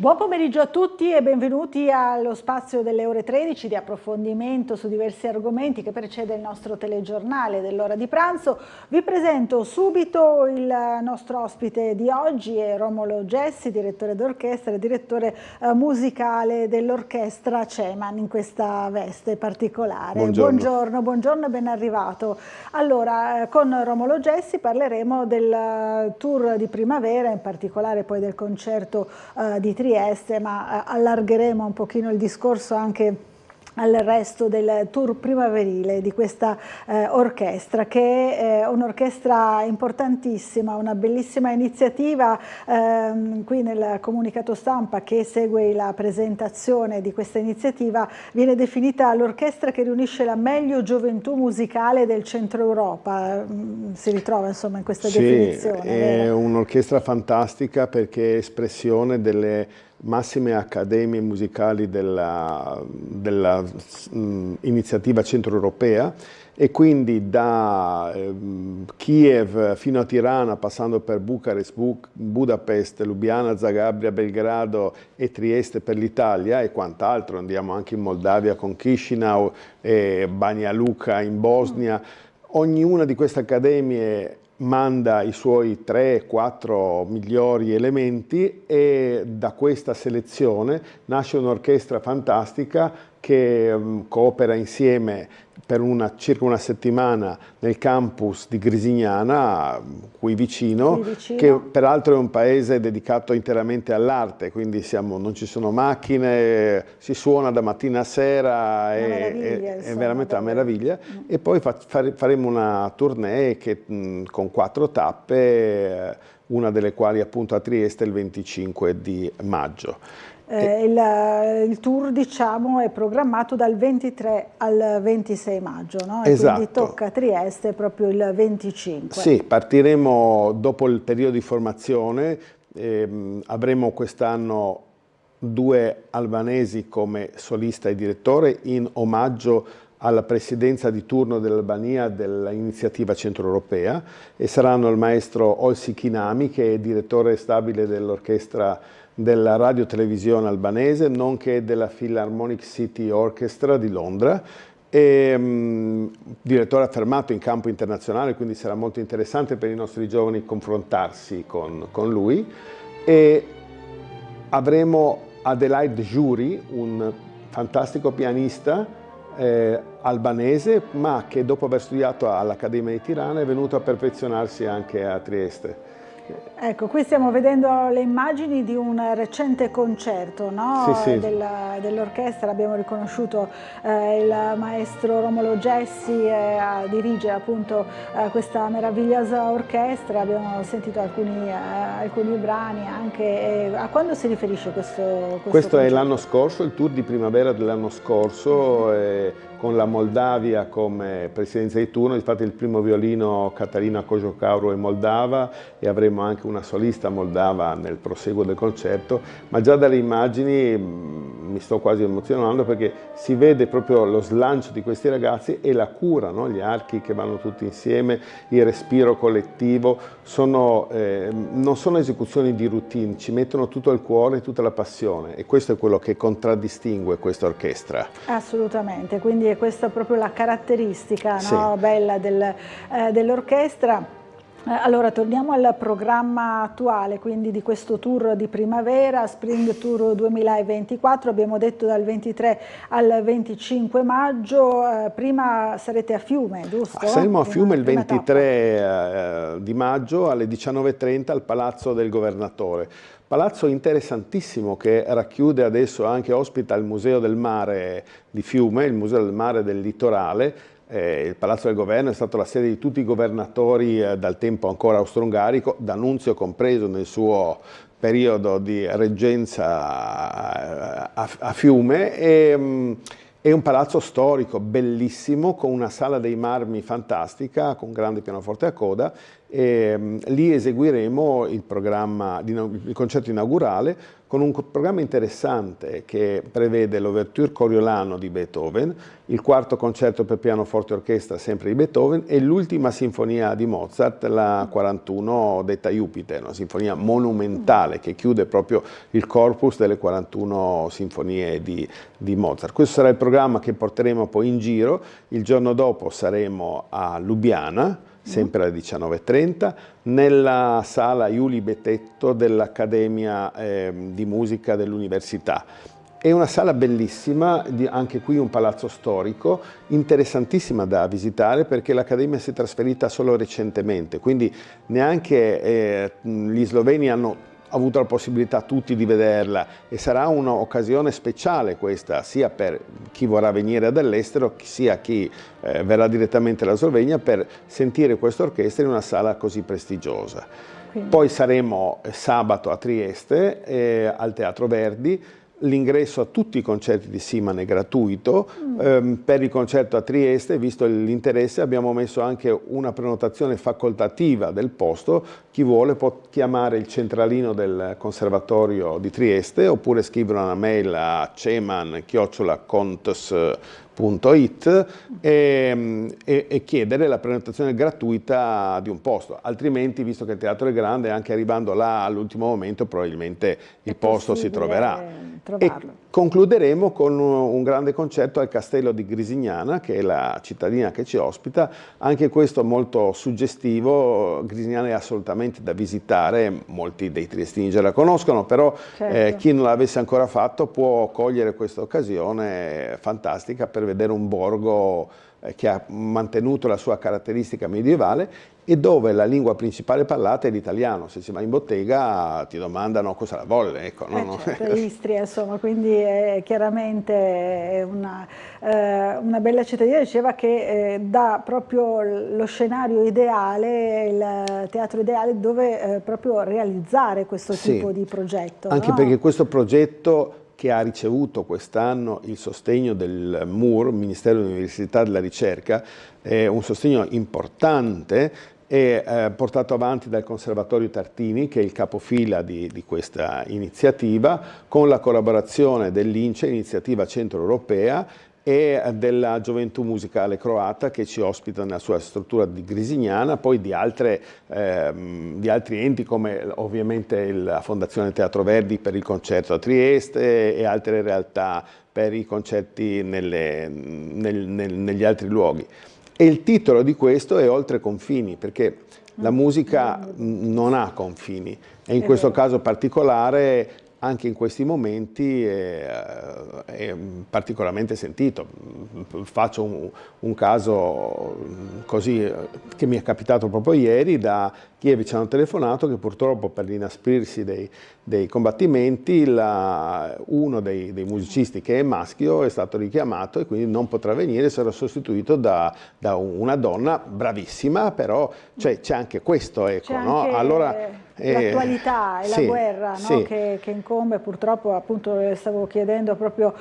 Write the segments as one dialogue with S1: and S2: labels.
S1: Buon pomeriggio a tutti e benvenuti allo spazio delle ore 13 di approfondimento su diversi argomenti che precede il nostro telegiornale dell'ora di pranzo. Vi presento subito il nostro ospite di oggi, è Romolo Gessi, direttore d'orchestra e direttore musicale dell'orchestra Ceman in questa veste particolare.
S2: Buongiorno.
S1: Buongiorno e ben arrivato. Allora, con Romolo Gessi parleremo del tour di primavera, in particolare poi del concerto di Trieste, ma allargheremo un pochino il discorso anche al resto del tour primaverile di questa orchestra, che è un'orchestra importantissima, una bellissima iniziativa. Qui nel comunicato stampa che segue la presentazione di questa iniziativa viene definita l'orchestra che riunisce la meglio gioventù musicale del centro Europa. Si ritrova insomma in questa definizione.
S2: È un'orchestra fantastica perché è espressione delle massime accademie musicali della iniziativa centroeuropea, e quindi da Kiev fino a Tirana, passando per Bucarest, Budapest, Lubiana, Zagabria, Belgrado e Trieste per l'Italia e quant'altro. Andiamo anche in Moldavia con Chisinau e Banja Luka in Bosnia. Ognuna di queste accademie manda i suoi 3-4 migliori elementi e da questa selezione nasce un'orchestra fantastica che coopera insieme per circa una settimana nel campus di Grisignana, qui vicino, che peraltro è un paese dedicato interamente all'arte, quindi non ci sono macchine, si suona da mattina a sera, è veramente una meraviglia. E poi faremo una tournée con 4 tappe, una delle quali appunto a Trieste il 25 di maggio.
S1: Il tour, diciamo, è programmato dal 23 al 26 maggio, no? E
S2: esatto.
S1: Quindi tocca a Trieste proprio il 25.
S2: Sì, partiremo dopo il periodo di formazione. Avremo quest'anno 2 albanesi come solista e direttore in omaggio alla presidenza di turno dell'Albania dell'iniziativa centroeuropea, e saranno il maestro Olsi Kinami, che è direttore stabile dell'orchestra della radio-televisione albanese, nonché della Philharmonic City Orchestra di Londra, e direttore affermato in campo internazionale, quindi sarà molto interessante per i nostri giovani confrontarsi con lui. E avremo Adelaide Jury, un fantastico pianista albanese, ma che dopo aver studiato all'Accademia di Tirana è venuto a perfezionarsi anche a Trieste.
S1: Ecco, qui stiamo vedendo le immagini di un recente concerto, no?
S2: Sì.
S1: Dell'orchestra. Abbiamo riconosciuto il maestro Romolo Gessi a dirigere appunto questa meravigliosa orchestra. Abbiamo sentito alcuni brani anche. A quando si riferisce questo
S2: Questo è l'anno scorso, il tour di primavera dell'anno scorso, con la Moldavia come presidenza di turno. Infatti il primo violino Katarina Kojokauru è moldava e avremo anche una solista moldava nel proseguo del concerto, ma già dalle immagini mi sto quasi emozionando perché si vede proprio lo slancio di questi ragazzi e la cura, no? Gli archi che vanno tutti insieme, il respiro collettivo, non sono esecuzioni di routine, ci mettono tutto il cuore, tutta la passione, e questo è quello che contraddistingue questa orchestra.
S1: Assolutamente, quindi è questa proprio la caratteristica, no?
S2: Sì.
S1: Bella dell'orchestra. Allora torniamo al programma attuale, quindi di questo tour di primavera, Spring Tour 2024, abbiamo detto dal 23 al 25 maggio, prima sarete a Fiume, giusto?
S2: Saremo a Fiume il 23 di maggio alle 19:30 al Palazzo del Governatore. Palazzo interessantissimo che racchiude adesso anche, ospita il Museo del Mare di Fiume, il Museo del Mare del Litorale. Il Palazzo del Governo è stato la sede di tutti i governatori dal tempo ancora austro-ungarico, D'Annunzio compreso nel suo periodo di reggenza a Fiume. È un palazzo storico bellissimo, con una sala dei marmi fantastica, con grande pianoforte a coda, lì eseguiremo il concerto inaugurale con un programma interessante che prevede l'Ouverture Coriolano di Beethoven, il quarto concerto per pianoforte e orchestra sempre di Beethoven e l'ultima sinfonia di Mozart, la 41 detta Jupiter, una sinfonia monumentale che chiude proprio il corpus delle 41 sinfonie di Mozart. Questo sarà il programma che porteremo poi in giro. Il giorno dopo saremo a Lubiana, sempre alle 19:30, nella sala Iuli Betetto dell'Accademia di Musica dell'Università. È una sala bellissima, anche qui un palazzo storico, interessantissima da visitare perché l'Accademia si è trasferita solo recentemente, quindi neanche gli sloveni hanno avuto la possibilità tutti di vederla e sarà un'occasione speciale questa sia per chi vorrà venire dall'estero sia chi verrà direttamente dalla Slovenia per sentire questa orchestra in una sala così prestigiosa. Poi saremo sabato a Trieste al Teatro Verdi. L'ingresso a tutti i concerti di Schumann è gratuito. Per il concerto a Trieste, visto l'interesse, abbiamo messo anche una prenotazione facoltativa del posto. Chi vuole può chiamare il centralino del Conservatorio di Trieste oppure scrivere una mail a ceman@contes.it e chiedere la prenotazione gratuita di un posto. Altrimenti, visto che il teatro è grande, anche arrivando là all'ultimo momento probabilmente il posto si troverà. E concluderemo con un grande concerto al Castello di Grisignana, che è la cittadina che ci ospita, anche questo molto suggestivo. Grisignana è assolutamente da visitare, molti dei triestini già la conoscono, però chi non l'avesse ancora fatto può cogliere questa occasione fantastica per vedere un borgo che ha mantenuto la sua caratteristica medievale e dove la lingua principale parlata è l'italiano. Se si va in bottega ti domandano cosa la vuole, ecco.
S1: Certo, Istria, insomma, quindi è chiaramente una bella cittadina. Diceva che dà proprio lo scenario ideale, il teatro ideale dove proprio realizzare questo tipo di progetto.
S2: Anche perché questo progetto, che ha ricevuto quest'anno il sostegno del MUR, Ministero dell'Università e della Ricerca, è un sostegno importante, è portato avanti dal Conservatorio Tartini, che è il capofila di questa iniziativa, con la collaborazione dell'INCE, Iniziativa Centro Europea, e della Gioventù Musicale Croata che ci ospita nella sua struttura di Grisignana, poi di altri enti come ovviamente la Fondazione Teatro Verdi per il concerto a Trieste e altre realtà per i concerti negli altri luoghi. E il titolo di questo è Oltre confini, perché la musica non ha confini e in questo caso particolare anche in questi momenti è particolarmente sentito. Faccio un caso così che mi è capitato proprio ieri. Da Kiev ci hanno telefonato che purtroppo per l'inasprirsi dei combattimenti uno dei musicisti, che è maschio, è stato richiamato e quindi non potrà venire, sarà sostituito da una donna bravissima, però c'è anche questo, ecco, no? Allora
S1: l'attualità e la guerra, no? che incombe purtroppo, appunto stavo chiedendo proprio,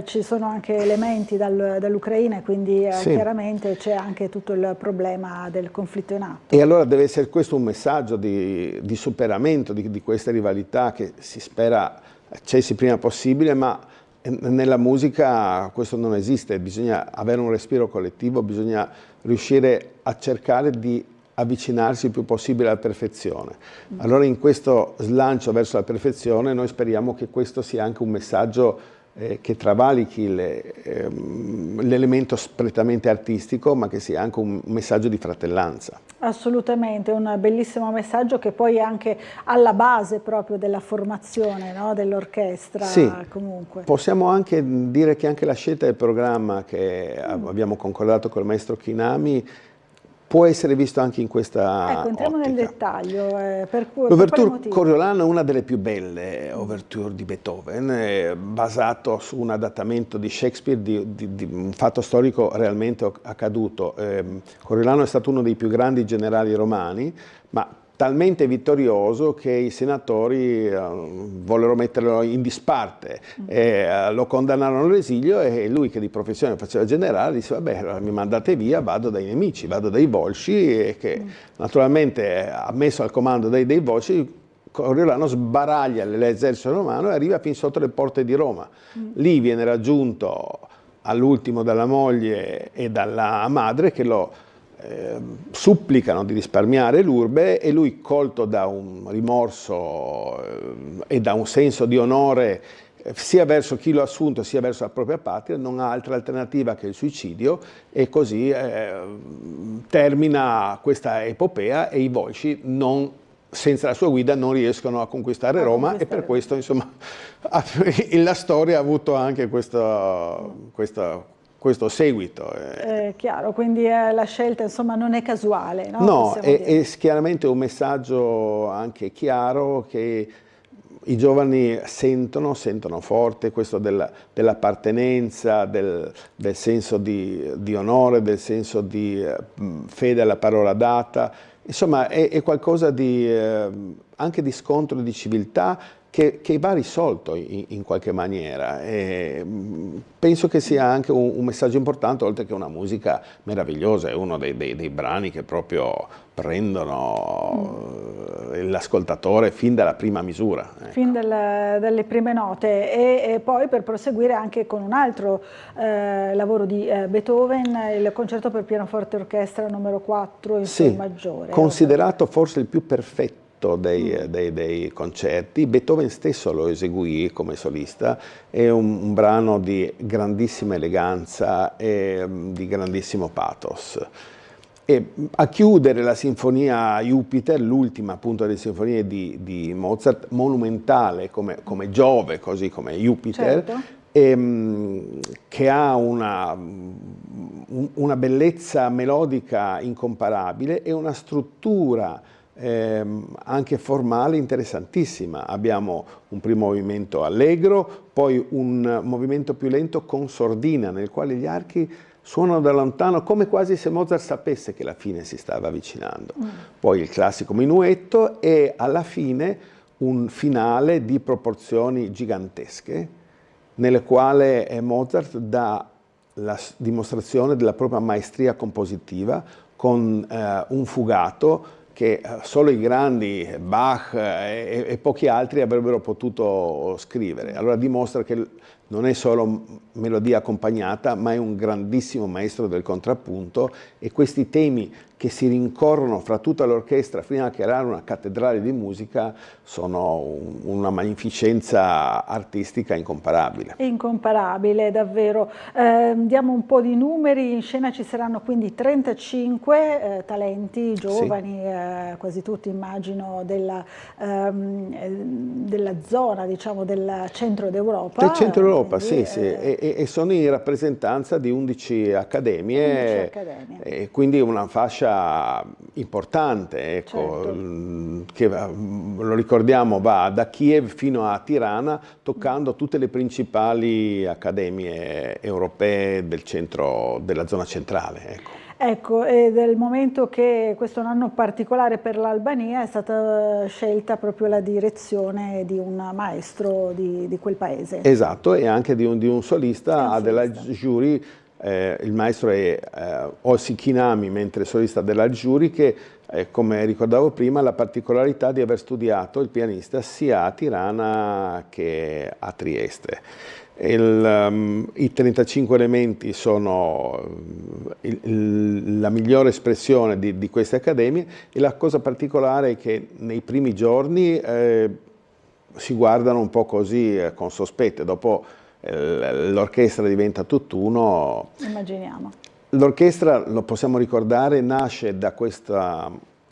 S1: ci sono anche elementi dall'Ucraina, quindi chiaramente c'è anche tutto il problema del conflitto in atto.
S2: E allora deve essere questo un messaggio di superamento di queste rivalità che si spera cessi prima possibile, ma nella musica questo non esiste, bisogna avere un respiro collettivo, bisogna riuscire a cercare di avvicinarsi il più possibile alla perfezione. Allora in questo slancio verso la perfezione noi speriamo che questo sia anche un messaggio che travalichi l'elemento prettamente artistico, ma che sia anche un messaggio di fratellanza.
S1: Assolutamente, un bellissimo messaggio che poi è anche alla base proprio della formazione, no? Dell'orchestra.
S2: Sì,
S1: comunque.
S2: Possiamo anche dire che anche la scelta del programma che abbiamo concordato col maestro Chinami può essere visto anche in questa
S1: entriamo nel dettaglio.
S2: L'Ouverture Coriolano è una delle più belle ouverture di Beethoven, basato su un adattamento di Shakespeare di un fatto storico realmente accaduto. Coriolano è stato uno dei più grandi generali romani, ma talmente vittorioso che i senatori vollero metterlo in disparte, lo condannarono all'esilio, e lui, che di professione faceva generale, disse: vabbè, mi mandate via, vado dai nemici, vado dai Volsci, e che naturalmente ha messo al comando dei Volsci. Coriolano sbaraglia l'esercito romano e arriva fin sotto le porte di Roma. Lì viene raggiunto all'ultimo dalla moglie e dalla madre, che lo supplicano di risparmiare l'urbe, e lui, colto da un rimorso e da un senso di onore sia verso chi lo ha assunto sia verso la propria patria, non ha altra alternativa che il suicidio, e così termina questa epopea, e i Volsci senza la sua guida non riescono a conquistare Roma, e per questo, insomma, la storia ha avuto anche questo seguito.
S1: Chiaro, quindi la scelta, insomma, non è casuale, no?
S2: No, è chiaramente un messaggio anche chiaro che i giovani sentono forte, questo dell'appartenenza, del senso di onore, del senso di fede alla parola data. Insomma, è qualcosa anche di scontro di civiltà che va risolto in qualche maniera. E penso che sia anche un messaggio importante, oltre che una musica meravigliosa. È uno dei brani che proprio prendono l'ascoltatore fin dalla prima misura. Ecco.
S1: Fin dalle prime note, e poi per proseguire anche con un altro lavoro di Beethoven, il concerto per pianoforte e orchestra numero 4 in Sol maggiore.
S2: Considerato forse il più perfetto dei concerti. Beethoven stesso lo eseguì come solista. È un brano di grandissima eleganza e di grandissimo pathos. E a chiudere la sinfonia Jupiter, l'ultima appunto delle sinfonie di Mozart, monumentale come Giove, così come Jupiter, che ha una bellezza melodica incomparabile e una struttura anche formale interessantissima. Abbiamo un primo movimento allegro, poi un movimento più lento con sordina, nel quale gli archi suonano da lontano, come quasi se Mozart sapesse che la fine si stava avvicinando. Poi il classico minuetto, e alla fine un finale di proporzioni gigantesche, nelle quali Mozart dà la dimostrazione della propria maestria compositiva con un fugato che solo i grandi, Bach e pochi altri, avrebbero potuto scrivere. Allora dimostra che non è solo melodia accompagnata, ma è un grandissimo maestro del contrappunto, e questi temi che si rincorrono fra tutta l'orchestra fino a creare una cattedrale di musica sono una magnificenza artistica incomparabile.
S1: Incomparabile, davvero. Diamo un po' di numeri: in scena ci saranno quindi 35 talenti giovani, quasi tutti immagino della zona, diciamo, del centro d'Europa.
S2: Del centro d'Europa, sì, e sono in rappresentanza di 11 accademie, e quindi una fascia importante, ecco, certo, che lo ricordiamo va da Kiev fino a Tirana, toccando tutte le principali accademie europee del centro, della zona centrale.
S1: Ecco, e del momento che questo è un anno particolare per l'Albania, è stata scelta proprio la direzione di un maestro di quel paese.
S2: Esatto, e anche di un solista, Adelaide Jury. Il maestro è Ossi Kinami, mentre solista della Jury, che come ricordavo prima ha la particolarità di aver studiato il pianista sia a Tirana che a Trieste. I 35 elementi sono la migliore espressione di queste accademie, e la cosa particolare è che nei primi giorni si guardano un po' così con sospetto, dopo l'orchestra diventa tutt'uno.
S1: Immaginiamo.
S2: L'orchestra, lo possiamo ricordare, nasce da questa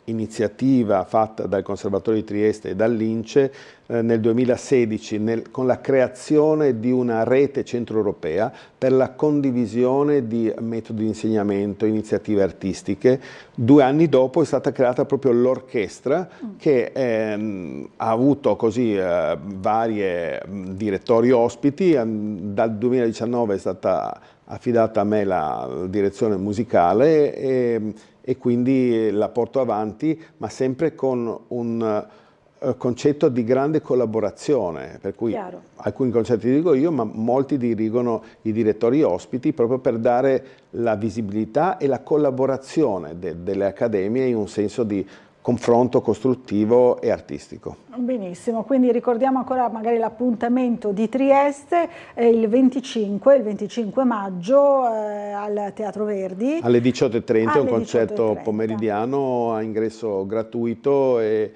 S2: iniziativa fatta dal Conservatorio di Trieste e dall'Ince nel 2016 con la creazione di una rete centroeuropea per la condivisione di metodi di insegnamento, iniziative artistiche. 2 anni dopo è stata creata proprio l'orchestra, che ha avuto così varie direttori ospiti. Dal 2019 è stata affidata a me la direzione musicale, e quindi la porto avanti, ma sempre con un concetto di grande collaborazione, per cui alcuni concerti dirigo io, ma molti dirigono i direttori ospiti, proprio per dare la visibilità e la collaborazione delle accademie in un senso di confronto costruttivo e artistico.
S1: Benissimo, quindi ricordiamo ancora magari l'appuntamento di Trieste il 25 maggio al Teatro Verdi.
S2: Alle 18:30, un concerto pomeridiano a ingresso gratuito e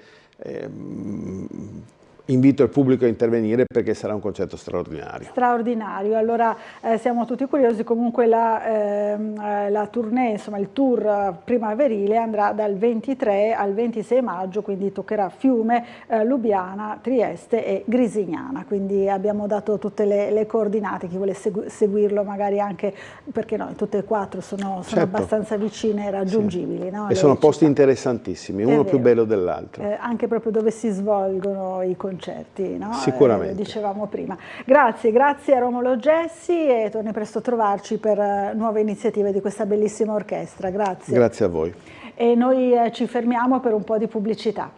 S2: invito il pubblico a intervenire perché sarà un concerto straordinario.
S1: Straordinario, allora siamo tutti curiosi. Comunque la tournée, insomma il tour primaverile andrà dal 23 al 26 maggio, quindi toccherà Fiume, Lubiana, Trieste e Grisignana, quindi abbiamo dato tutte le coordinate, chi vuole seguirlo magari anche, perché no, tutte e quattro sono
S2: certo,
S1: abbastanza vicine e raggiungibili.
S2: Sì.
S1: No?
S2: E sono posti interessantissimi, uno più bello dell'altro.
S1: Anche proprio dove si svolgono i concerti. No?
S2: Sicuramente.
S1: Dicevamo prima. Grazie a Romolo Gessi e torni presto a trovarci per nuove iniziative di questa bellissima orchestra. Grazie.
S2: Grazie a voi.
S1: E noi ci fermiamo per un po' di pubblicità.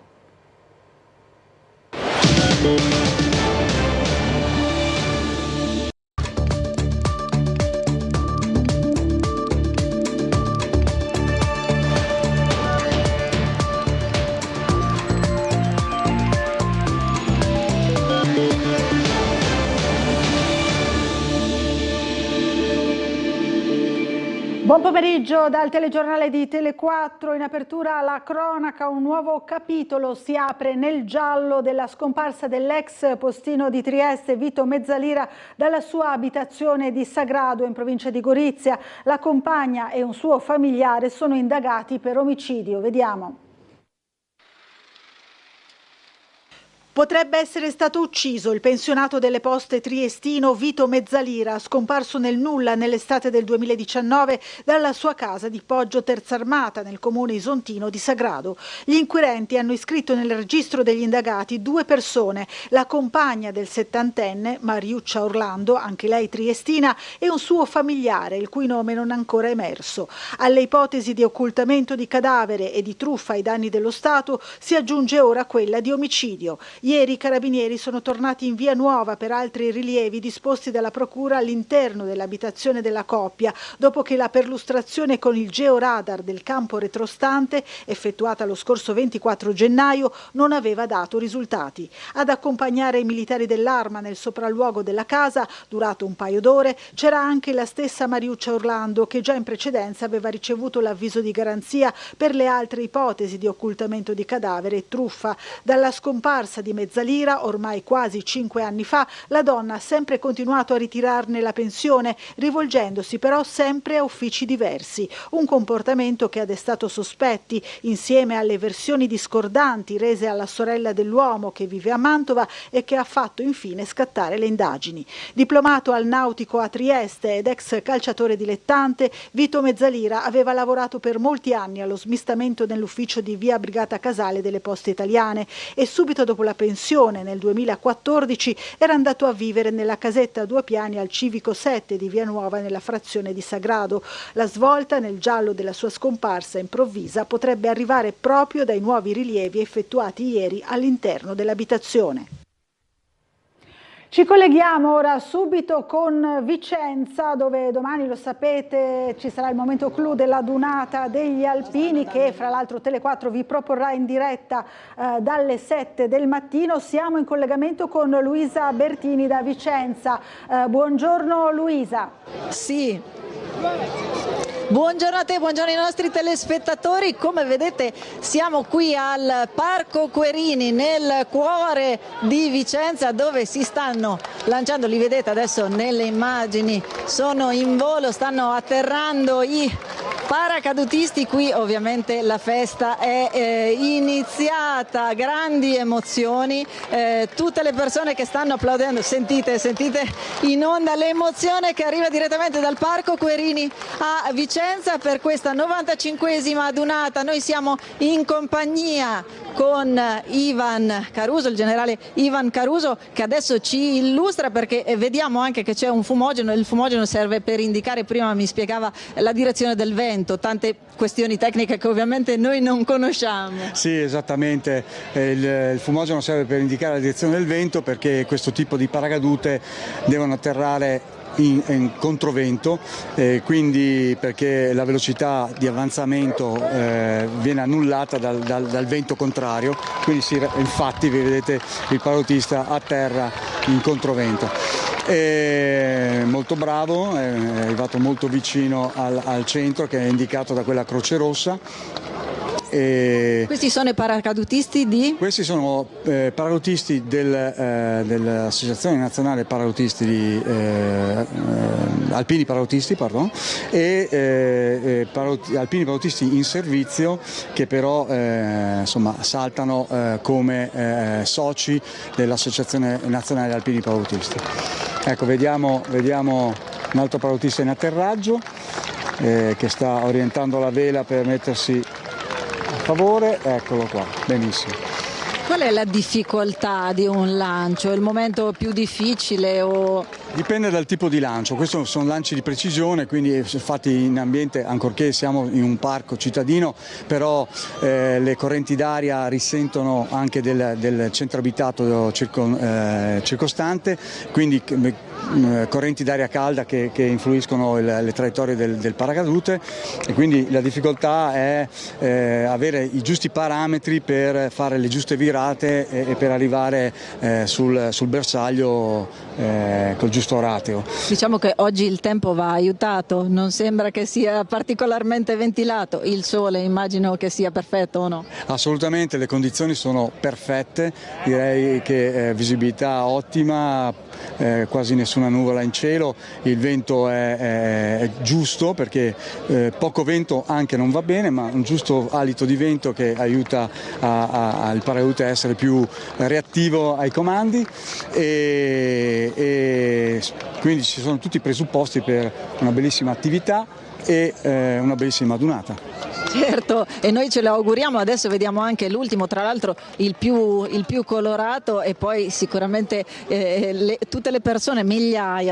S1: Buon pomeriggio dal telegiornale di Tele4. In apertura la cronaca, un nuovo capitolo si apre nel giallo della scomparsa dell'ex postino di Trieste Vito Mezzalira dalla sua abitazione di Sagrado in provincia di Gorizia. La compagna e un suo familiare sono indagati per omicidio. Vediamo. Potrebbe essere stato ucciso il pensionato delle poste triestino Vito Mezzalira, scomparso nel nulla nell'estate del 2019 dalla sua casa di Poggio Terzarmata nel comune isontino di Sagrado. Gli inquirenti hanno iscritto nel registro degli indagati 2 persone, la compagna del 70enne Mariuccia Orlando, anche lei triestina, e un suo familiare, il cui nome non è ancora emerso. Alle ipotesi di occultamento di cadavere e di truffa ai danni dello Stato si aggiunge ora quella di omicidio. Ieri i carabinieri sono tornati in Via Nuova per altri rilievi disposti dalla procura all'interno dell'abitazione della coppia, dopo che la perlustrazione con il georadar del campo retrostante, effettuata lo scorso 24 gennaio, non aveva dato risultati. Ad accompagnare i militari dell'Arma nel sopralluogo della casa, durato un paio d'ore, c'era anche la stessa Mariuccia Orlando, che già in precedenza aveva ricevuto l'avviso di garanzia per le altre ipotesi di occultamento di cadavere e truffa. Dalla scomparsa di Mezzalira, ormai quasi 5 anni fa, la donna ha sempre continuato a ritirarne la pensione, rivolgendosi però sempre a uffici diversi. Un comportamento che ha destato sospetti, insieme alle versioni discordanti rese alla sorella dell'uomo che vive a Mantova e che ha fatto infine scattare le indagini. Diplomato al Nautico a Trieste ed ex calciatore dilettante, Vito Mezzalira aveva lavorato per molti anni allo smistamento nell'ufficio di via Brigata Casale delle Poste Italiane e subito dopo la pensione nel 2014 era andato a vivere nella casetta a 2 piani al Civico 7 di Via Nuova nella frazione di Sagrado. La svolta nel giallo della sua scomparsa improvvisa potrebbe arrivare proprio dai nuovi rilievi effettuati ieri all'interno dell'abitazione. Ci colleghiamo ora subito con Vicenza, dove domani, lo sapete, ci sarà il momento clou della Dunata degli Alpini, che fra l'altro Tele4 vi proporrà in diretta dalle 7 del mattino. Siamo in collegamento con Luisa Bertini da Vicenza. Buongiorno Luisa.
S3: Sì. Buongiorno a te, buongiorno ai nostri telespettatori. Come vedete siamo qui al Parco Querini, nel cuore di Vicenza, dove si stanno lanciando, li vedete adesso nelle immagini, sono in volo, stanno atterrando i paracadutisti. Qui ovviamente la festa è iniziata, grandi emozioni, tutte le persone che stanno applaudendo, sentite in onda l'emozione che arriva direttamente dal Parco Querini a Vicenza per questa 95esima adunata. Noi siamo in compagnia con Ivan Caruso, il generale Ivan Caruso, che adesso ci illustra, perché vediamo anche che c'è un fumogeno. Il fumogeno serve per indicare, prima mi spiegava, la direzione del vento. vento, tante questioni tecniche che ovviamente noi non conosciamo.
S4: Sì, esattamente, il fumogeno serve per indicare la direzione del vento, perché questo tipo di paracadute devono atterrare in controvento, quindi perché la velocità di avanzamento viene annullata dal vento contrario, quindi infatti vedete il paracadutista atterra in controvento. Molto bravo, è arrivato molto vicino al centro, che è indicato da quella croce rossa.
S3: Questi sono i paracadutisti di?
S4: Questi sono paracadutisti dell'Associazione Nazionale Paracadutisti Alpini Paracadutisti, e alpini paracadutisti in servizio, che però insomma, saltano come soci dell'Associazione Nazionale Alpini Paracadutisti. Ecco, vediamo un altro paracadutista in atterraggio che sta orientando la vela per mettersi a favore, eccolo qua, benissimo.
S3: Qual è la difficoltà di un lancio? Il momento più difficile o...
S4: Dipende dal tipo di lancio, questi sono lanci di precisione, quindi fatti in ambiente, ancorché siamo in un parco cittadino, però le correnti d'aria risentono anche del centro abitato circostante, quindi correnti d'aria calda che influiscono le traiettorie del paracadute, e quindi la difficoltà è avere i giusti parametri per fare le giuste virate e per arrivare sul bersaglio col giusto rateo.
S3: Diciamo che oggi il tempo va aiutato, non sembra che sia particolarmente ventilato, il sole immagino che sia perfetto o no?
S4: Assolutamente, le condizioni sono perfette, direi che visibilità ottima, quasi nessuna nuvola in cielo, il vento è giusto, perché poco vento anche non va bene, ma un giusto alito di vento che aiuta il paracadute a essere più reattivo ai comandi, e quindi ci sono tutti i presupposti per una bellissima attività e una bellissima dunata.
S3: Certo, e noi ce lo auguriamo. Adesso vediamo anche l'ultimo, tra l'altro il più colorato, e poi sicuramente tutte le persone,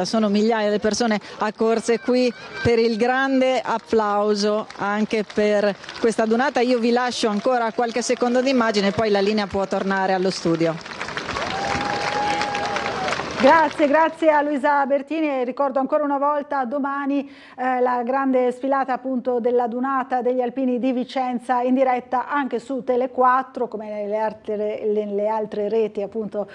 S3: sono migliaia le persone accorse qui per il grande applauso anche per questa dunata. Io vi lascio ancora qualche secondo di immagine e poi la linea può tornare allo studio.
S1: Grazie a Luisa Bertini, e ricordo ancora una volta domani la grande sfilata appunto della dunata degli alpini di Vicenza, in diretta anche su Tele4 come nelle altre reti appunto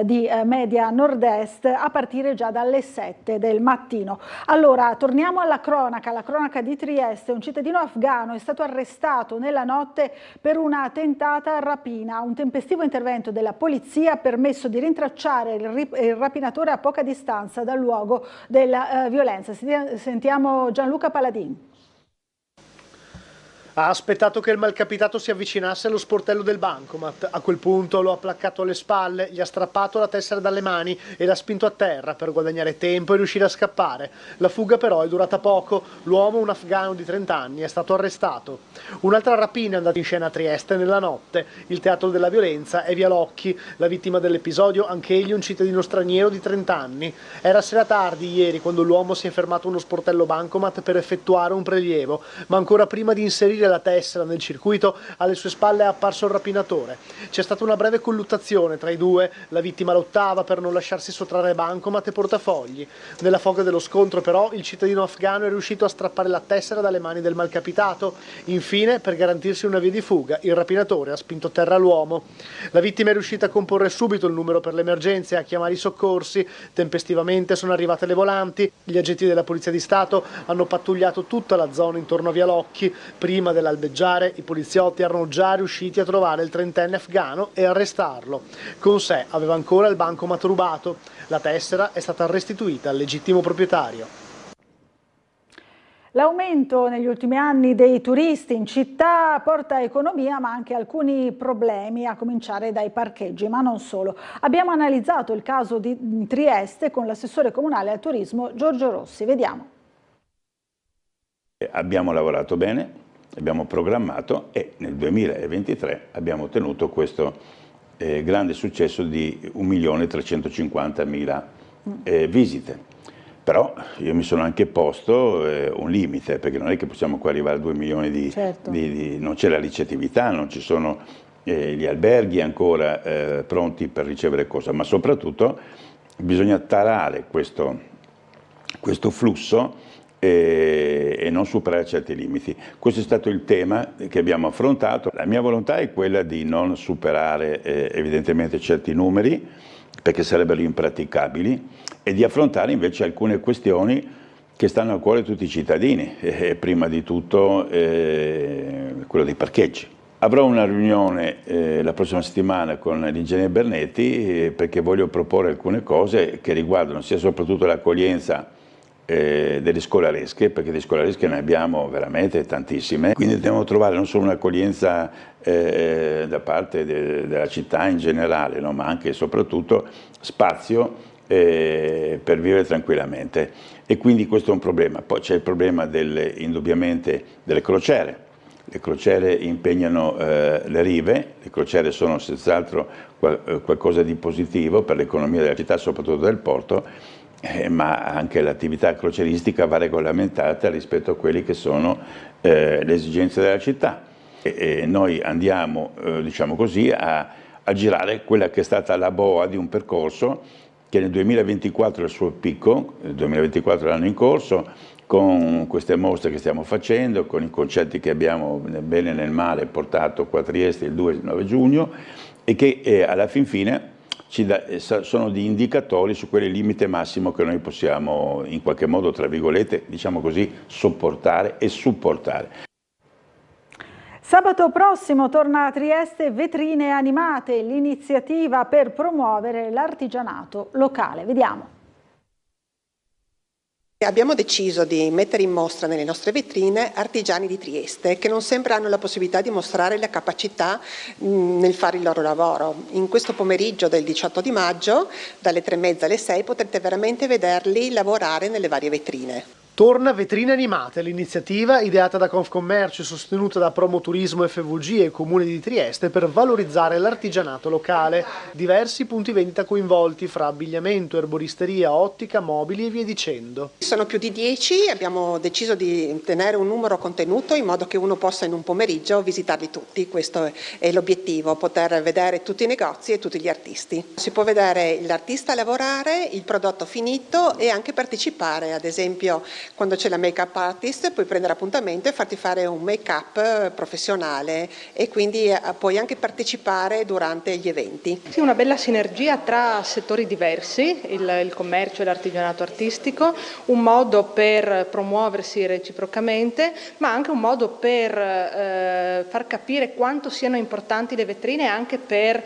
S1: di Media Nord-Est, a partire già dalle 7 del mattino. Allora torniamo alla cronaca, la cronaca di Trieste. Un cittadino afghano è stato arrestato nella notte per una tentata rapina. Un tempestivo intervento della polizia ha permesso di rintracciare il rapinatore a poca distanza dal luogo della violenza. Sentiamo Gianluca Paladin.
S5: Ha aspettato che il malcapitato si avvicinasse allo sportello del bancomat. A quel punto lo ha placcato alle spalle, gli ha strappato la tessera dalle mani e l'ha spinto a terra per guadagnare tempo e riuscire a scappare. La fuga però è durata poco. L'uomo, un afghano di 30 anni, è stato arrestato. Un'altra rapina è andata in scena a Trieste nella notte. Il teatro della violenza è Via Locchi. La vittima dell'episodio, anch'egli un cittadino straniero di 30 anni. Era sera tardi ieri quando l'uomo si è fermato a uno sportello bancomat per effettuare un prelievo, ma ancora prima di inserire la tessera nel circuito, alle sue spalle è apparso il rapinatore. C'è stata una breve colluttazione tra i due, la vittima lottava per non lasciarsi sottrarre bancomat e portafogli. Nella foga dello scontro però il cittadino afghano è riuscito a strappare la tessera dalle mani del malcapitato. Infine, per garantirsi una via di fuga, il rapinatore ha spinto a terra l'uomo. La vittima è riuscita a comporre subito il numero per le emergenze e a chiamare i soccorsi. Tempestivamente sono arrivate le volanti. Gli agenti della Polizia di Stato hanno pattugliato tutta la zona intorno a Via Locchi. Prima dell'albeggiare i poliziotti erano già riusciti a trovare il trentenne afghano e arrestarlo. Con sé aveva ancora il bancomat rubato. La tessera è stata restituita al legittimo proprietario.
S1: L'aumento negli ultimi anni dei turisti in città porta economia ma anche alcuni problemi, a cominciare dai parcheggi, ma non solo. Abbiamo analizzato il caso di Trieste con l'assessore comunale al turismo Giorgio Rossi. Vediamo.
S6: Abbiamo lavorato bene, abbiamo programmato e nel 2023 abbiamo ottenuto questo grande successo di 1.350.000 visite. Però io mi sono anche posto un limite, perché non è che possiamo qua arrivare a 2 milioni di...
S1: Certo.
S6: Non c'è la ricettività, non ci sono gli alberghi ancora pronti per ricevere cosa, ma soprattutto bisogna tarare questo flusso e non superare certi limiti. Questo è stato il tema che abbiamo affrontato. La mia volontà è quella di non superare evidentemente certi numeri, perché sarebbero impraticabili, e di affrontare invece alcune questioni che stanno a cuore a tutti i cittadini, prima di tutto quello dei parcheggi. Avrò una riunione la prossima settimana con l'ingegnere Bernetti perché voglio proporre alcune cose che riguardano sia soprattutto l'accoglienza delle scolaresche, perché di scolaresche ne abbiamo veramente tantissime, quindi dobbiamo trovare non solo un'accoglienza da parte della città in generale, no? Ma anche e soprattutto spazio per vivere tranquillamente, e quindi questo è un problema. Poi c'è il problema indubbiamente delle crociere. Le crociere impegnano le rive, le crociere sono senz'altro qualcosa di positivo per l'economia della città, soprattutto del porto, ma anche l'attività crocieristica va regolamentata rispetto a quelle che sono le esigenze della città. E noi andiamo, diciamo così, a girare quella che è stata la boa di un percorso che nel 2024 è il suo picco, nel 2024 è l'anno in corso, con queste mostre che stiamo facendo, con i concetti che abbiamo nel bene e nel male portato qua a Trieste il 2 e il 9 giugno, e che alla fin fine sono di indicatori su quel limite massimo che noi possiamo in qualche modo, tra virgolette, diciamo così, sopportare e supportare.
S1: Sabato prossimo torna a Trieste Vetrine Animate, l'iniziativa per promuovere l'artigianato locale. Vediamo.
S7: Abbiamo deciso di mettere in mostra nelle nostre vetrine artigiani di Trieste che non sempre hanno la possibilità di mostrare la capacità nel fare il loro lavoro. In questo pomeriggio del 18 di maggio, dalle 3:30 alle 6, potrete veramente vederli lavorare nelle varie vetrine.
S5: Torna Vetrine Animate, l'iniziativa ideata da Confcommercio e sostenuta da Promoturismo FVG e il Comune di Trieste per valorizzare l'artigianato locale. Diversi punti vendita coinvolti fra abbigliamento, erboristeria, ottica, mobili e via dicendo.
S7: Sono più di 10, abbiamo deciso di tenere un numero contenuto in modo che uno possa in un pomeriggio visitarli tutti. Questo è l'obiettivo, poter vedere tutti i negozi e tutti gli artisti. Si può vedere l'artista lavorare, il prodotto finito e anche partecipare, ad esempio quando c'è la make-up artist puoi prendere appuntamento e farti fare un make-up professionale e quindi puoi anche partecipare durante gli eventi.
S8: Sì, una bella sinergia tra settori diversi, il commercio e l'artigianato artistico, un modo per promuoversi reciprocamente, ma anche un modo per far capire quanto siano importanti le vetrine anche per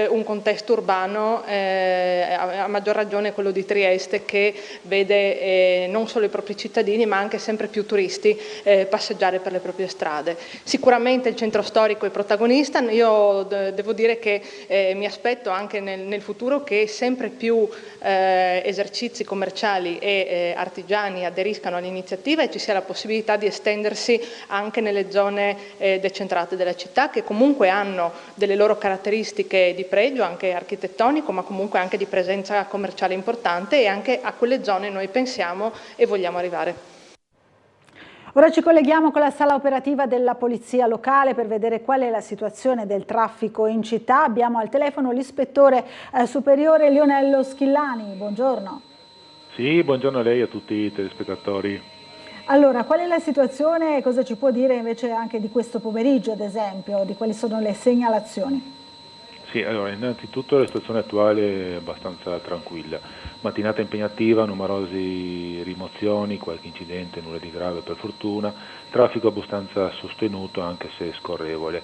S8: un contesto urbano, a maggior ragione quello di Trieste, che vede non solo i propri cittadini ma anche sempre più turisti passeggiare per le proprie strade. Sicuramente il centro storico è protagonista, io devo dire che mi aspetto anche nel futuro che sempre più esercizi commerciali e artigiani aderiscano all'iniziativa e ci sia la possibilità di estendersi anche nelle zone decentrate della città, che comunque hanno delle loro caratteristiche di pregio anche architettonico, ma comunque anche di presenza commerciale importante, e anche a quelle zone noi pensiamo e vogliamo arrivare.
S1: Ora ci colleghiamo con la sala operativa della Polizia Locale per vedere qual è la situazione del traffico in città. Abbiamo al telefono l'ispettore superiore Lionello Schillani. Buongiorno.
S9: Sì, buongiorno a lei e a tutti i telespettatori.
S1: Allora, qual è la situazione e cosa ci può dire invece anche di questo pomeriggio, ad esempio, di quali sono le segnalazioni?
S9: Sì, allora innanzitutto la situazione attuale è abbastanza tranquilla. Mattinata impegnativa, numerose rimozioni, qualche incidente, nulla di grave per fortuna, traffico abbastanza sostenuto anche se scorrevole.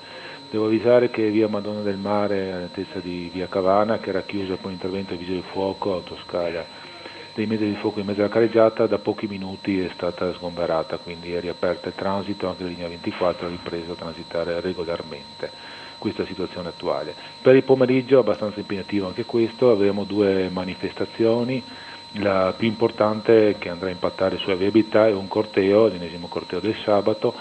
S9: Devo avvisare che via Madonna del Mare, all'altezza di via Cavana, che era chiusa per un intervento di vigili del fuoco, autoscala dei mezzi di fuoco in mezzo alla carreggiata, da pochi minuti è stata sgomberata, quindi è riaperta il transito, anche la linea 24 ha ripreso a transitare regolarmente. Questa è la situazione attuale. Per il pomeriggio abbastanza impegnativo anche questo, avremo 2 manifestazioni, la più importante che andrà a impattare sulla viabilità è un corteo, l'ennesimo corteo del sabato.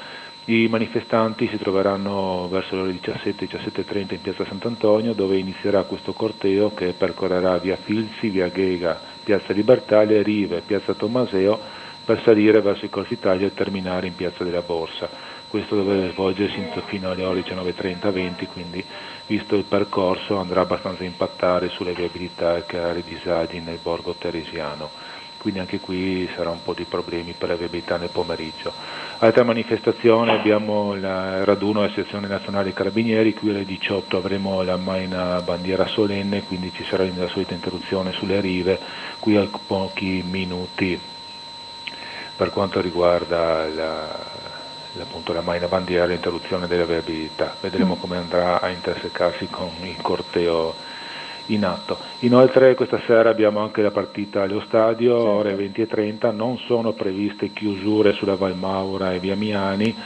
S9: I manifestanti si troveranno verso le ore 17-17:30 in piazza Sant'Antonio, dove inizierà questo corteo che percorrerà via Filzi, via Ghega, Piazza Libertà, le rive, Piazza Tommaseo, per salire verso il Corso Italia e terminare in Piazza della Borsa. Questo dovrebbe svolgersi fino alle ore 19:30-20, quindi visto il percorso andrà abbastanza a impattare sulle viabilità e creare disagi nel borgo teresiano. Quindi anche qui sarà un po' di problemi per la viabilità nel pomeriggio. Altra manifestazione, abbiamo il raduno della sezione nazionale Carabinieri, qui alle 18 avremo la Maina bandiera solenne, quindi ci sarà la solita interruzione sulle rive, qui a pochi minuti per quanto riguarda appunto la Maina bandiera, l'interruzione della viabilità. Vedremo come andrà a intersecarsi con il corteo in atto. Inoltre questa sera abbiamo anche la partita allo stadio, ore 20:30, non sono previste chiusure sulla Valmaura e via Miani,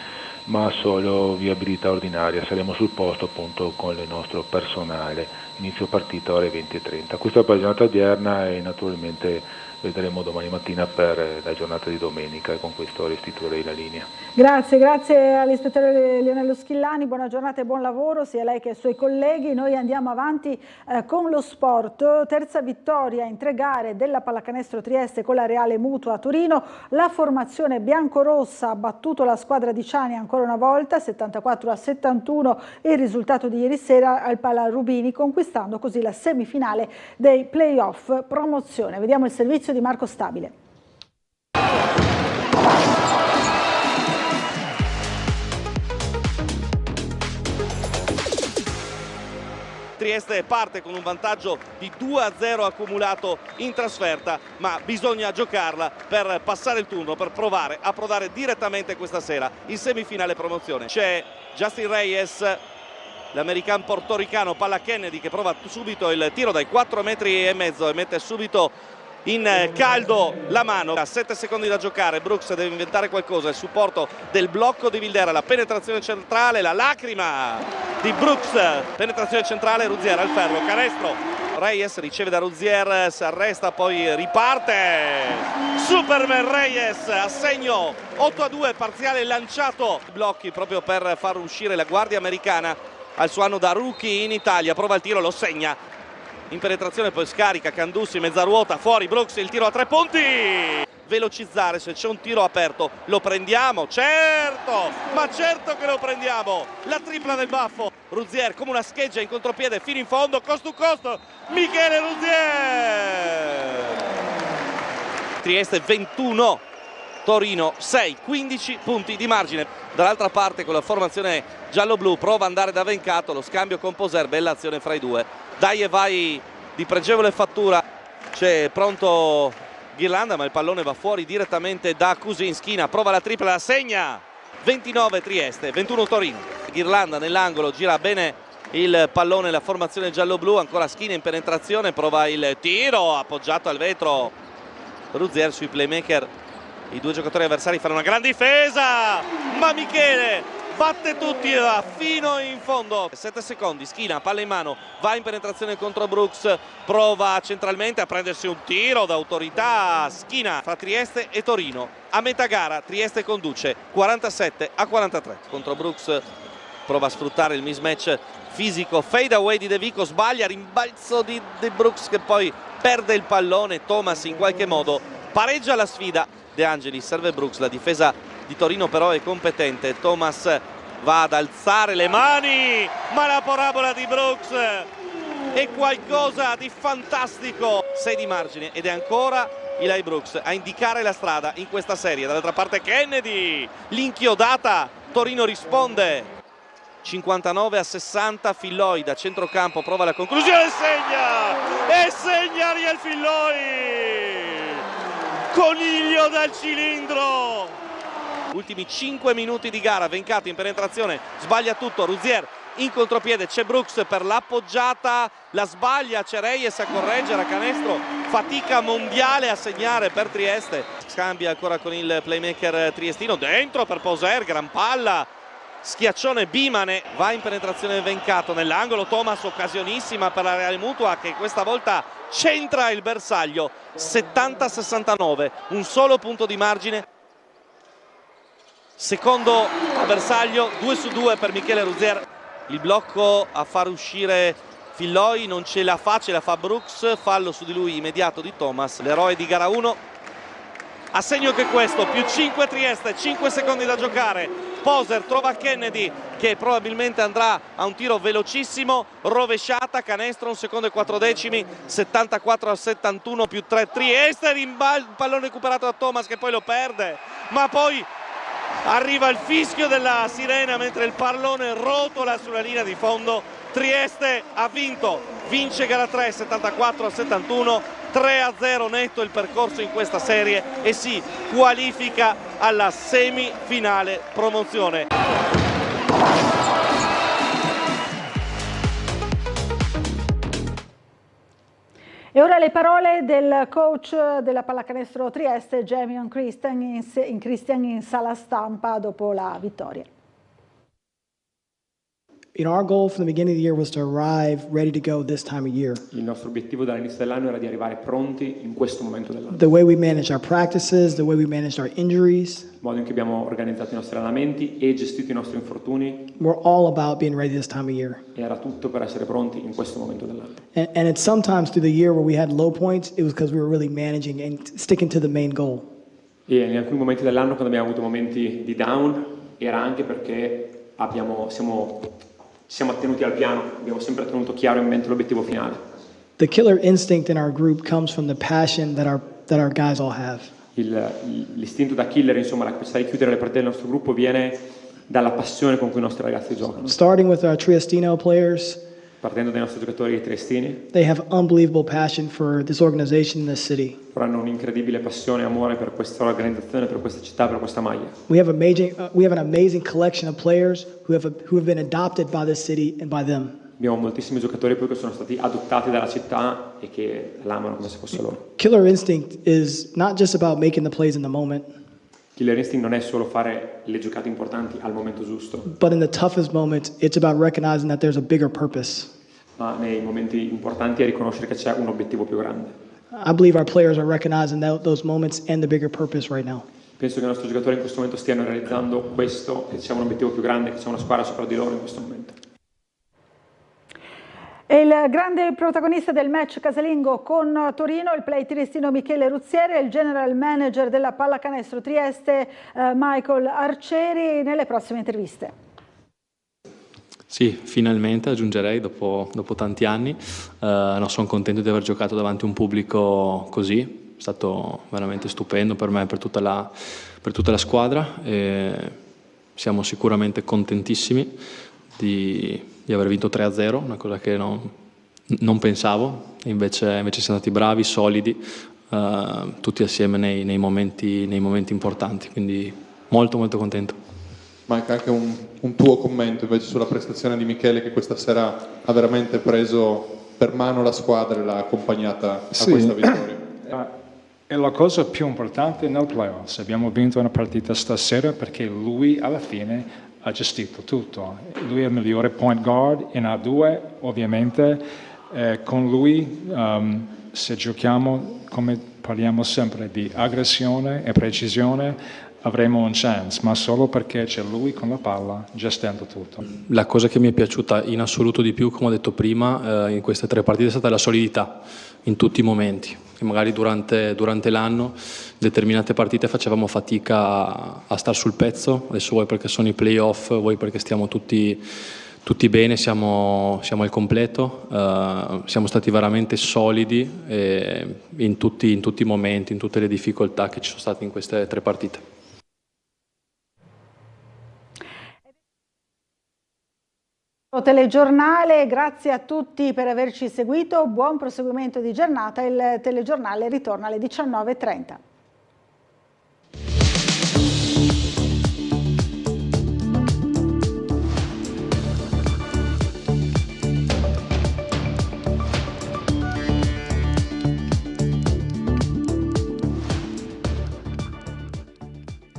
S9: ma solo viabilità ordinaria, saremo sul posto appunto con il nostro personale, inizio partita ore 20:30. Questa è la giornata odierna e naturalmente vedremo domani mattina per la giornata di domenica e con questo restituirei la linea.
S1: Grazie all'ispettore Leonello Schillani, buona giornata e buon lavoro sia a lei che ai suoi colleghi. Noi andiamo avanti con lo sport, terza vittoria in 3 gare della Pallacanestro Trieste con la Reale Mutua a Torino. La formazione biancorossa ha battuto la squadra di Ciani ancora una volta, 74-71 il risultato di ieri sera al Pala Rubini, conquistando così la semifinale dei playoff promozione. Vediamo il servizio di Marco Stabile.
S10: Trieste parte con un vantaggio di 2-0 accumulato in trasferta, ma bisogna giocarla per passare il turno, per provare a approdare direttamente questa sera in semifinale promozione. C'è Justin Reyes, l'americano portoricano, palla Kennedy che prova subito il tiro dai 4,5 metri e mette subito in caldo la mano. A 7 secondi da giocare, Brooks deve inventare qualcosa, il supporto del blocco di Vildera, la penetrazione centrale, la lacrima di Brooks, penetrazione centrale, Ruzier al ferro, canestro, Reyes riceve da Ruzier, si arresta, poi riparte, Superman Reyes a segno, 8-2, parziale lanciato, blocchi proprio per far uscire la guardia americana al suo anno da rookie in Italia, prova il tiro, lo segna. In penetrazione poi scarica Candussi, mezza ruota, fuori Brooks, il tiro a 3 punti. Velocizzare, se c'è un tiro aperto lo prendiamo, certo, ma certo che lo prendiamo. La tripla del baffo, Ruzier come una scheggia in contropiede fino in fondo, cost to cost, Michele Ruzier. Trieste 21, Torino 6, 15 punti di margine. Dall'altra parte con la formazione giallo-blu prova ad andare da Vencato, lo scambio con Poser, bella azione fra i due. Dai e vai di pregevole fattura, c'è pronto Ghirlanda ma il pallone va fuori direttamente da Kusinskina, prova la tripla, la segna, 29 Trieste, 21 Torino. Ghirlanda nell'angolo, gira bene il pallone, la formazione giallo-blu, ancora Schina in penetrazione, prova il tiro, appoggiato al vetro, Ruzier sui playmaker, i due giocatori avversari fanno una gran difesa, ma Michele batte tutti e va fino in fondo. 7 secondi, Schina, palla in mano, va in penetrazione contro Brooks, prova centralmente a prendersi un tiro d'autorità. Schina fra Trieste e Torino. A metà gara Trieste conduce 47-43 contro Brooks, prova a sfruttare il mismatch fisico, fade away di De Vico, sbaglia, rimbalzo di De Brooks che poi perde il pallone. Thomas in qualche modo pareggia la sfida. De Angelis serve Brooks, la difesa di Torino però è competente, Thomas va ad alzare le mani, ma la parabola di Brooks è qualcosa di fantastico. 6 di margine ed è ancora Eli Brooks a indicare la strada in questa serie. Dall'altra parte Kennedy, l'inchiodata, Torino risponde 59-60, Filloi da centrocampo prova la conclusione e segna Ariel Filloi, coniglio dal cilindro. Ultimi 5 minuti di gara, Vencato in penetrazione, sbaglia tutto, Ruzier in contropiede, c'è Brooks per l'appoggiata, la sbaglia, c'è Reyes a correggere a canestro, fatica mondiale a segnare per Trieste. Scambia ancora con il playmaker triestino, dentro per Poser, gran palla, schiaccione Bimane, va in penetrazione Vencato nell'angolo, Thomas occasionissima per la Reale Mutua che questa volta centra il bersaglio, 70-69, un solo punto di margine. Secondo bersaglio, 2 su 2 per Michele Ruzier, il blocco a far uscire Filloi non ce la fa Brooks, fallo su di lui immediato di Thomas, l'eroe di gara 1. A segno che questo, più 5 Trieste, 5 secondi da giocare. Poser trova Kennedy che probabilmente andrà a un tiro velocissimo, rovesciata, canestro, 1 secondo e 4 decimi, 74-71 più 3 Trieste, il pallone recuperato da Thomas che poi lo perde, ma poi arriva il fischio della sirena mentre il pallone rotola sulla linea di fondo. Trieste ha vinto, vince gara 3 74-71, 3-0 netto il percorso in questa serie e si qualifica alla semifinale promozione.
S1: E ora le parole del coach della pallacanestro Trieste, Jamion Christian, in sala stampa dopo la vittoria.
S11: Our goal from the beginning of the year was to arrive ready to go this time of year.
S12: Il nostro obiettivo dall'inizio dell'anno era di arrivare pronti in questo momento dell'anno.
S11: The way we managed our practices, the way we managed our injuries.
S12: Il modo in cui abbiamo organizzato i nostri allenamenti e gestito i nostri infortuni.
S11: We're all about being ready this time of year.
S12: Era tutto per essere pronti in questo momento dell'anno.
S11: And it's sometimes through the year where we had low points, it was because we were really managing and sticking to the main goal.
S12: E in alcuni momenti dell'anno, quando abbiamo avuto momenti di down, era anche perché siamo attenuti al piano, abbiamo sempre tenuto chiaro in mente l'obiettivo finale.
S11: The killer instinct in our group comes from the passion that our guys all have.
S12: L'istinto da killer, insomma, la capacità di chiudere le partite del nostro gruppo viene dalla passione con cui i nostri ragazzi giocano.
S11: Starting with our Triestino players.
S12: Partendo dai nostri giocatori triestini.
S11: They have unbelievable passion for this organization in this city.
S12: Hanno un'incredibile passione e amore per questa organizzazione, per questa città, per questa maglia.
S11: We have an amazing collection of players who have been adopted by this city and by them.
S12: Abbiamo moltissimi giocatori poi che sono stati adottati dalla città e che l'amano come se fosse loro.
S11: Killer instinct is not just about making the plays in the moment.
S12: Killer instinct non è solo fare le giocate importanti al momento giusto.
S11: But in the toughest moments, it's about recognizing that there's a bigger purpose.
S12: Ma nei momenti importanti è riconoscere che c'è un obiettivo più grande.
S11: I believe our players are recognizing those moments and the bigger purpose right now.
S12: Penso che i nostri giocatori in questo momento stiano realizzando questo, che c'è un obiettivo più grande, che c'è una squadra sopra di loro in questo momento.
S1: E il grande protagonista del match casalingo con Torino, il play triestino Michele Ruzziere, e il general manager della pallacanestro Trieste Michael Arcieri nelle prossime interviste.
S13: Sì, finalmente aggiungerei dopo tanti anni, sono contento di aver giocato davanti a un pubblico così, è stato veramente stupendo per me e per tutta la squadra, e siamo sicuramente contentissimi di aver vinto 3-0, una cosa che non pensavo, invece siamo stati bravi, solidi, tutti assieme nei momenti importanti, quindi molto molto contento.
S14: Mike, anche un tuo commento invece sulla prestazione di Michele, che questa sera ha veramente preso per mano la squadra e l'ha accompagnata a questa vittoria.
S15: È la cosa più importante nel playoffs. Abbiamo vinto una partita stasera perché lui alla fine ha gestito tutto. Lui è il migliore point guard in A2, ovviamente. Con lui, se giochiamo, come parliamo sempre di aggressione e precisione, avremo un chance, ma solo perché c'è lui con la palla gestendo tutto.
S13: La cosa che mi è piaciuta in assoluto di più, come ho detto prima, in queste 3 partite è stata la solidità in tutti i momenti. Che magari durante l'anno determinate partite facevamo fatica a star sul pezzo, adesso vuoi perché sono i playoff, vuoi perché stiamo tutti bene, siamo al completo, siamo stati veramente solidi in tutti i momenti, in tutte le difficoltà che ci sono state in queste 3 partite.
S1: Telegiornale, grazie a tutti per averci seguito, buon proseguimento di giornata, il telegiornale ritorna alle 19:30.